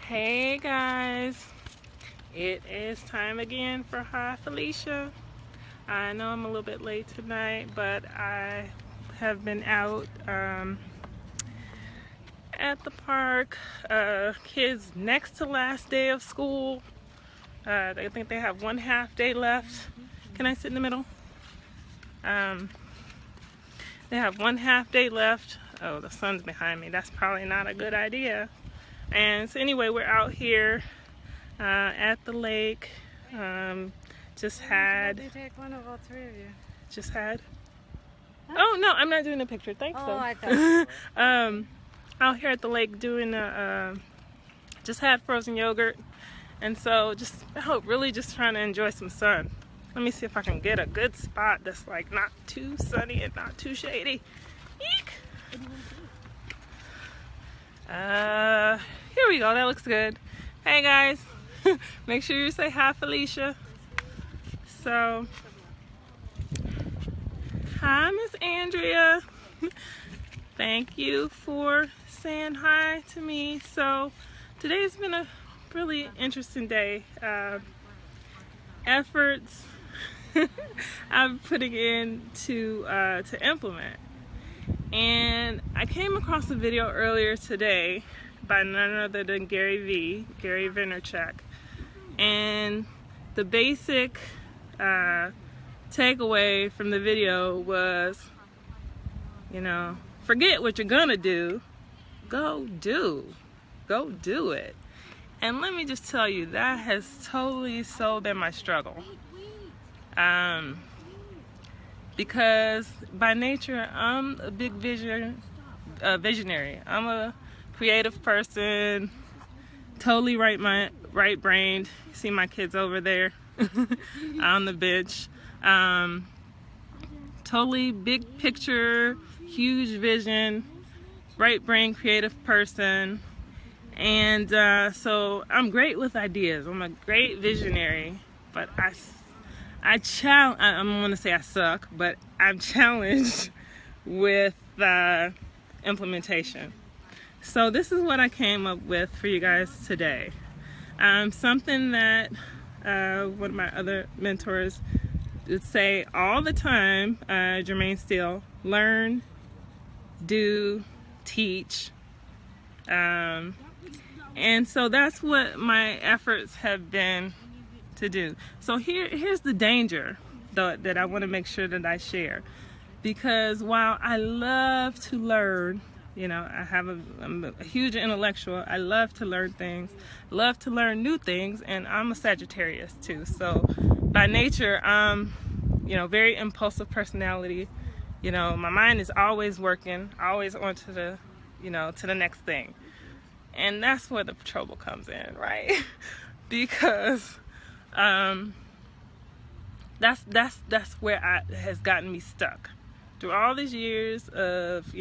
Hey guys, it is time again for Hi Felicia. I know I'm a little bit late tonight, but I have been out at the park. Kids next to last day of school. I think they have 1/2 day left. Can I sit in the middle? They have 1/2 day left. Oh, the sun's behind me. That's probably not a good idea. And so anyway, we're out here at the lake. Just had. They take one of all three of you. Just had. Oh no, I'm not doing a picture. Thanks. Oh, though. I thought. Out here at the lake doing just had frozen yogurt, and so really just trying to enjoy some sun. Let me see if I can get a good spot that's like not too sunny and not too shady. Eek. Here we go. That looks good. Hey guys, make sure you say hi, Felicia. So, hi, Miss Andrea. Thank you for saying hi to me. So, today's been a really interesting day. Efforts I'm putting in to implement. And I came across a video earlier today by none other than Gary Vaynerchuk. And the basic takeaway from the video was, forget what you're gonna do, go do it. And let me just tell you, that has totally so been my struggle. Because by nature, I'm a big visionary. I'm a creative person, totally right-brained. You see my kids over there on the bench. Totally big picture, huge vision, right-brained, creative person. And so I'm great with ideas. I'm a great visionary, but I don't want to say I suck, but I'm challenged with implementation. So this is what I came up with for you guys today. Something that one of my other mentors would say all the time, Jermaine Steele: learn, do, teach. And so that's what my efforts have been to do. So here's the danger that I want to make sure that I share, because while I love to learn, I'm a huge intellectual. I love to learn things, love to learn new things, and I'm a Sagittarius too. So by nature, I'm very impulsive personality. My mind is always working, always on to the to the next thing. And that's where the trouble comes in, right? Because that's where has gotten me stuck through all these years of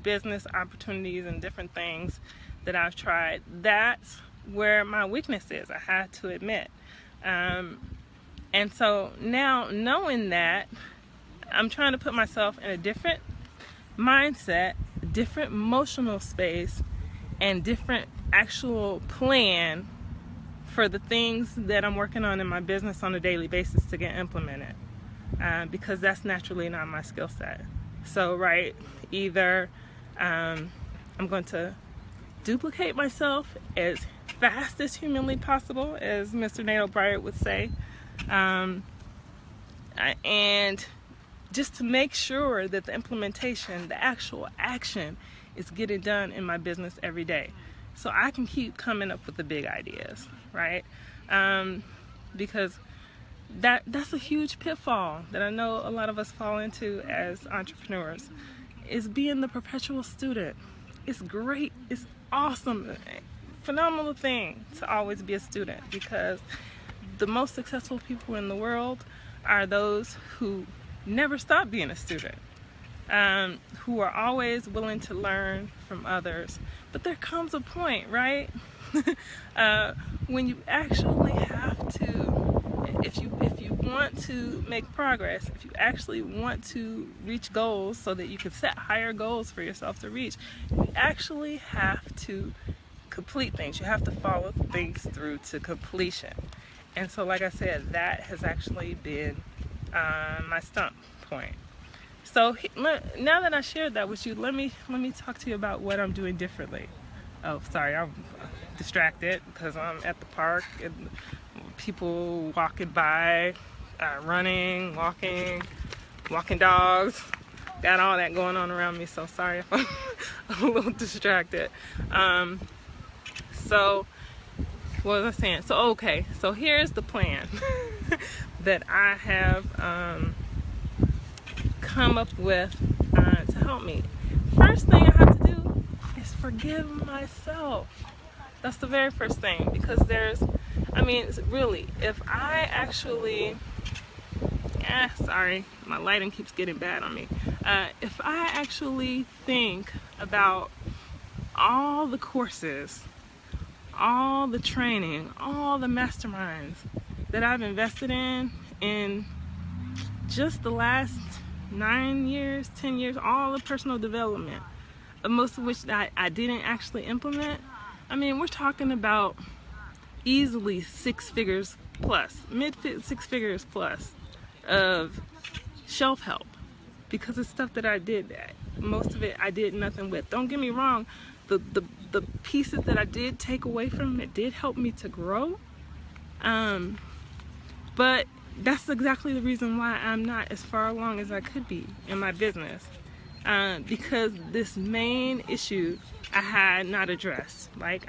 business opportunities and different things that I've tried. That's where my weakness is, I have to admit. And so now, knowing that, I'm trying to put myself in a different mindset, different emotional space, and different actual plan for the things that I'm working on in my business on a daily basis to get implemented, because that's naturally not my skill set. So either I'm going to duplicate myself as fast as humanly possible, as Mr. Nate O'Brien would say, and just to make sure that the implementation, the actual action, is getting done in my business every day, so I can keep coming up with the big ideas, right? Because that's a huge pitfall that I know a lot of us fall into as entrepreneurs, is being the perpetual student. It's great, it's awesome, phenomenal thing to always be a student, because the most successful people in the world are those who never stop being a student. Who are always willing to learn from others. But there comes a point, right? When you actually have to, if you want to make progress, if you actually want to reach goals so that you can set higher goals for yourself to reach, you actually have to complete things. You have to follow things through to completion. And so, like I said, that has actually been my stump point. So now that I shared that with you, let me talk to you about what I'm doing differently. Oh, sorry, I'm distracted because I'm at the park and people walking by, running, walking dogs. Got all that going on around me, so sorry if I'm a little distracted. So what was I saying? So okay, so here's the plan that I have come up with to help me. First thing I have to do is forgive myself. That's the very first thing, because really, if I actually, sorry, my lighting keeps getting bad on me. If I actually think about all the courses, all the training, all the masterminds that I've invested in just the last 9 years, 10 years, all the personal development, most of which I didn't actually implement, we're talking about easily 6 figures plus, mid-6 figures plus of shelf help, because it's stuff that I did. Most of it I did nothing with. Don't get me wrong, the pieces that I did take away from it did help me to grow, but that's exactly the reason why I'm not as far along as I could be in my business, because this main issue I had not addressed. Like,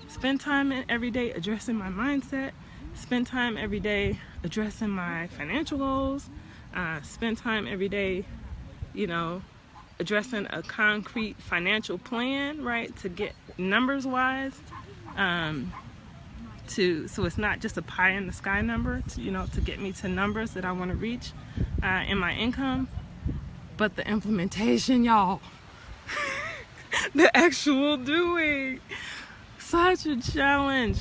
spend time every day addressing my mindset, spend time every day addressing my financial goals, spend time every day, addressing a concrete financial plan, right, to get numbers wise, so it's not just a pie in the sky number, to get me to numbers that I want to reach in my income, but the implementation, y'all. The actual doing, such a challenge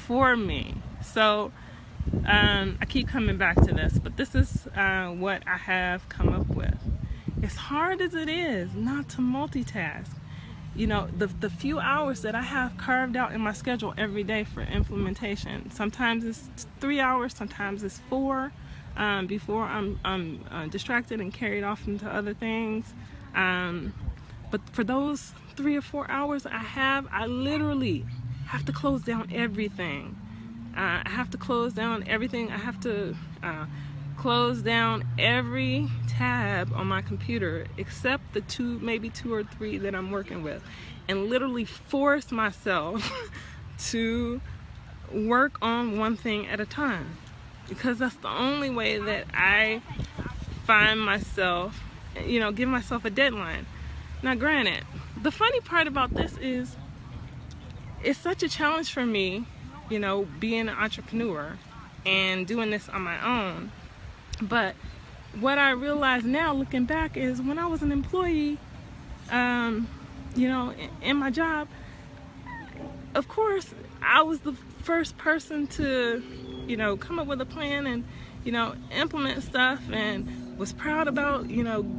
for me. So I keep coming back to this, but this is what I have come up with. As hard as it is not to multitask, the few hours that I have carved out in my schedule every day for implementation, sometimes it's 3 hours, sometimes it's 4, before I'm distracted and carried off into other things. But for those 3 or 4 hours I literally have to close down everything. I have to close down everything. I have to close down every tab on my computer except the maybe two or three that I'm working with, and literally force myself to work on one thing at a time, because that's the only way that I find myself, give myself a deadline. Now granted, the funny part about this is it's such a challenge for me, being an entrepreneur and doing this on my own. But what I realize now, looking back, is when I was an employee, in my job, of course, I was the first person to, come up with a plan and, implement stuff, and was proud about,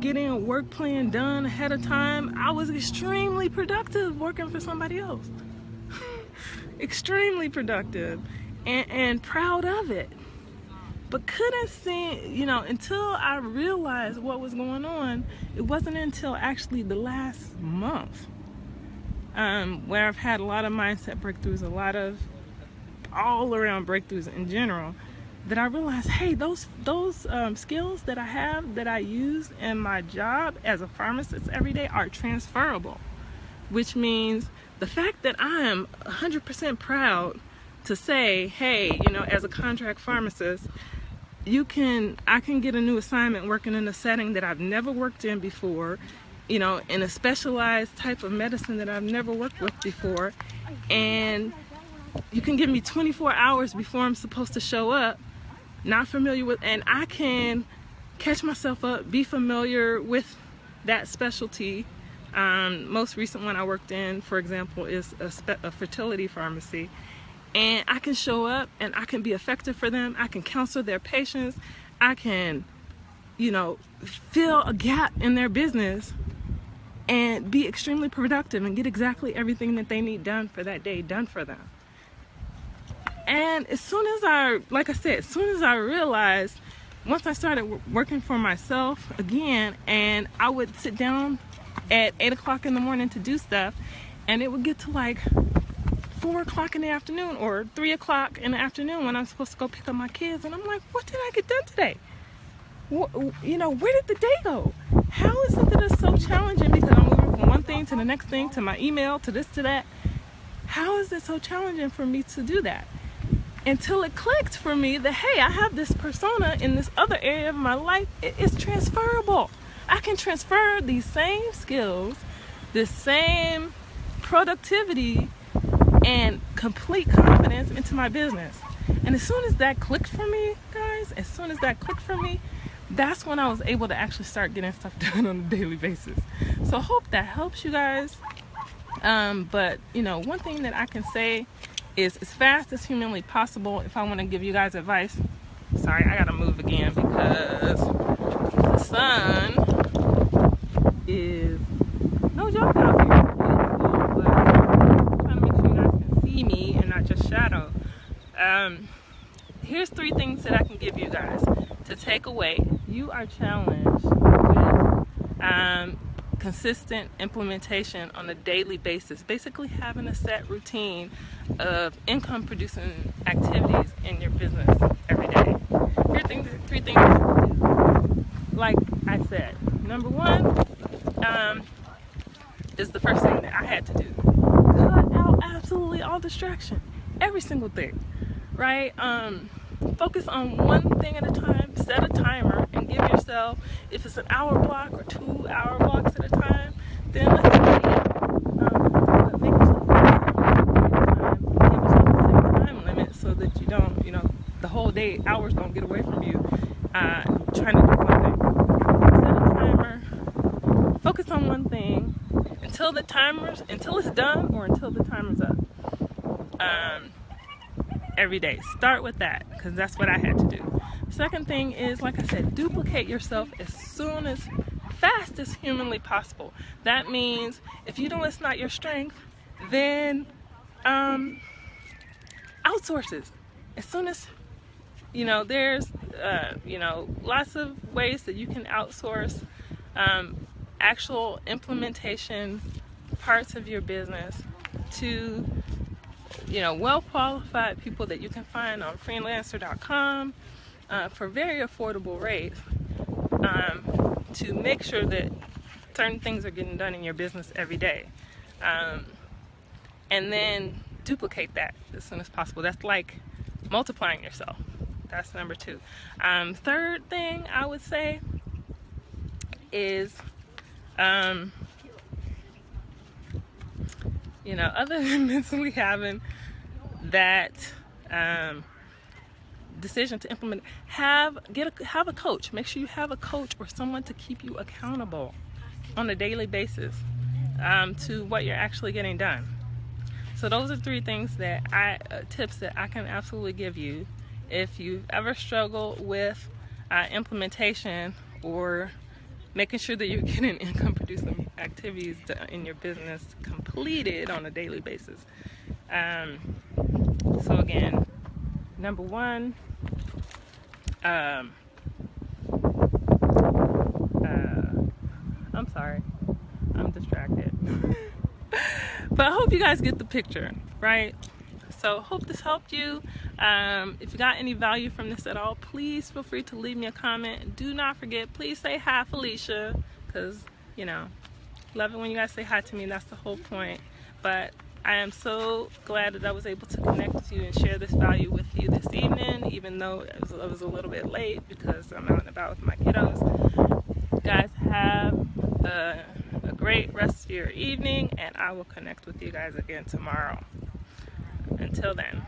getting a work plan done ahead of time. I was extremely productive working for somebody else. Extremely productive and proud of it. But couldn't see, until I realized what was going on, it wasn't until actually the last month where I've had a lot of mindset breakthroughs, a lot of all around breakthroughs in general, that I realized, hey, those skills that I have, that I use in my job as a pharmacist every day, are transferable. Which means the fact that I am 100% proud to say, hey, as a contract pharmacist, I can get a new assignment working in a setting that I've never worked in before, in a specialized type of medicine that I've never worked with before, and you can give me 24 hours before I'm supposed to show up, not familiar with, and I can catch myself up, be familiar with that specialty. Most recent one I worked in, for example, is a fertility pharmacy. And I can show up and I can be effective for them. I can counsel their patients. I can, fill a gap in their business and be extremely productive and get exactly everything that they need done for that day done for them. And as soon as I realized, once I started working for myself again, and I would sit down at 8 o'clock in the morning to do stuff, and it would get to like 4 o'clock in the afternoon or 3 o'clock in the afternoon when I'm supposed to go pick up my kids, and I'm like, what did I get done today? You know, where did the day go? How is it that it's so challenging, because I'm moving from one thing to the next thing, to my email, to this, to that? How is it so challenging for me to do that? Until it clicked for me that, hey, I have this persona in this other area of my life. It's transferable. I can transfer these same skills, this same productivity and complete confidence into my business. And as soon as that clicked for me, guys, that's when I was able to actually start getting stuff done on a daily basis. So I hope that helps you guys. But, you know, one thing that I can say is, as fast as humanly possible, if I want to give you guys advice. Sorry, I gotta move again because the sun is no joke out here. It's beautiful, but I'm trying to make sure you guys can see me and not just shadow. Here's 3 things that I can give you guys to take away. You are challenged with consistent implementation on a daily basis, basically having a set routine of income producing activities in your business every day. Here are 3 things you can do. Like I said, number 1 is the first thing that I had to do. Cut out absolutely all distraction, every single thing, right? Focus on one thing at a time. Set a timer and give yourself, if it's an hour block or 2 hour blocks at a time, then let's do it. Make yourself give yourself a set time limit so that you don't, you know, the whole day, hours don't get away from you trying to do one thing. Set a timer, focus on one thing until it's done, or until the timer's up. Every day. Start with that, because that's what I had to do. Second thing is, like I said, duplicate yourself as fast as humanly possible. That means if you know it's not your strength, then outsource it. As soon as, you know, there's you know, lots of ways that you can outsource actual implementation parts of your business to, you know, well-qualified people that you can find on freelancer.com for very affordable rates, to make sure that certain things are getting done in your business every day. And then duplicate that as soon as possible. That's like multiplying yourself. That's number 2. Third thing I would say is, you know, other than mentally having that decision to implement, have a coach. Make sure you have a coach or someone to keep you accountable on a daily basis to what you're actually getting done. So those are 3 things that tips that I can absolutely give you if you've ever struggled with implementation or making sure that you're getting income producing activities in your business completed on a daily basis. So again, number 1, I'm sorry, I'm distracted. But I hope you guys get the picture, right? So hope this helped you. If you got any value from this at all, please feel free to leave me a comment. Do not forget, please say hi, Felicia, because, you know, love it when you guys say hi to me. That's the whole point. But I am so glad that I was able to connect with you and share this value with you this evening, even though it was a little bit late because I'm out and about with my kiddos. You guys have a great rest of your evening, and I will connect with you guys again tomorrow. Until then.